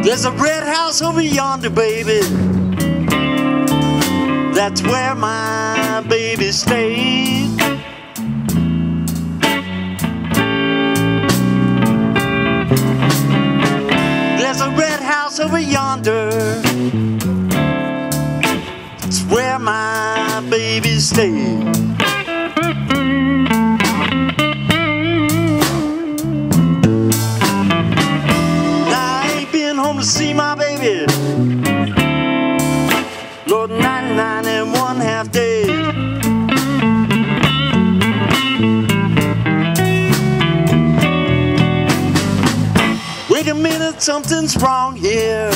There's a red house over yonder, baby. That's where my baby stays. There's a red house over yonder. It's where my baby stays. To see my baby, Lord, 99 and 1/2 days. Wait a minute, something's wrong here.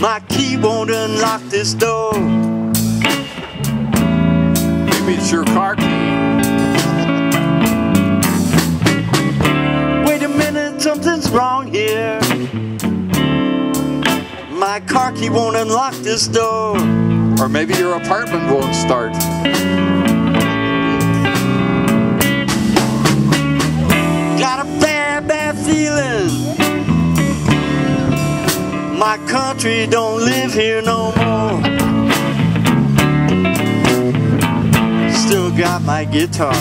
My key won't unlock this door. Maybe it's your car key. Something's wrong here. My car key won't unlock this door. Or maybe your apartment won't start. Got a bad, bad feeling. My country don't live here no more. Still got my guitar.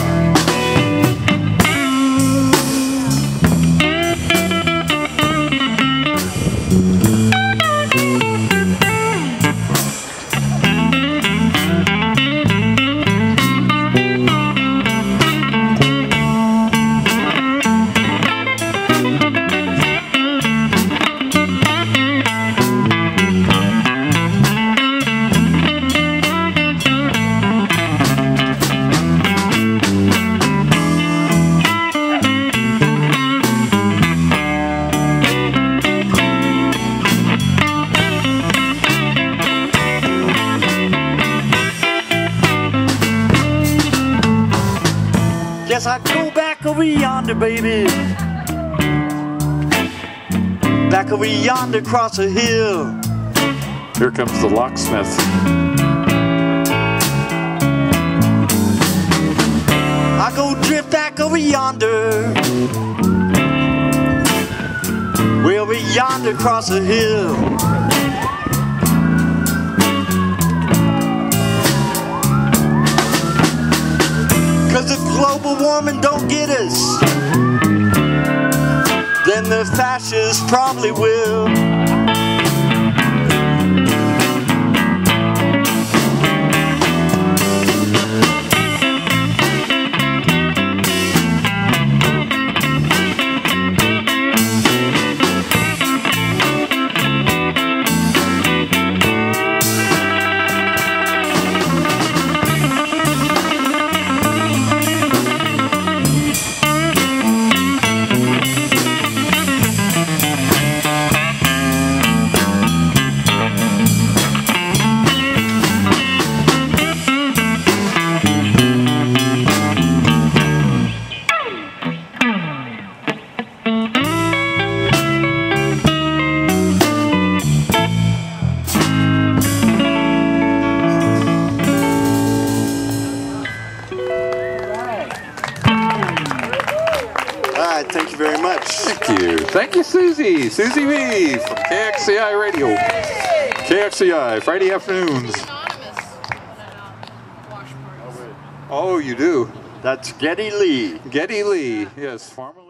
Guess I go back over yonder, baby. Back over yonder across a hill. Here comes the locksmith. I go drift back over yonder. Way over yonder across a hill. Cause if global warming don't get us, then the fascists probably will. Thank you very much. Thank you. Thank you, Susie. Susie V from KXCI Radio. KXCI, Friday afternoons. Oh, you do? That's Geddy Lee. Geddy Lee, yes, formerly.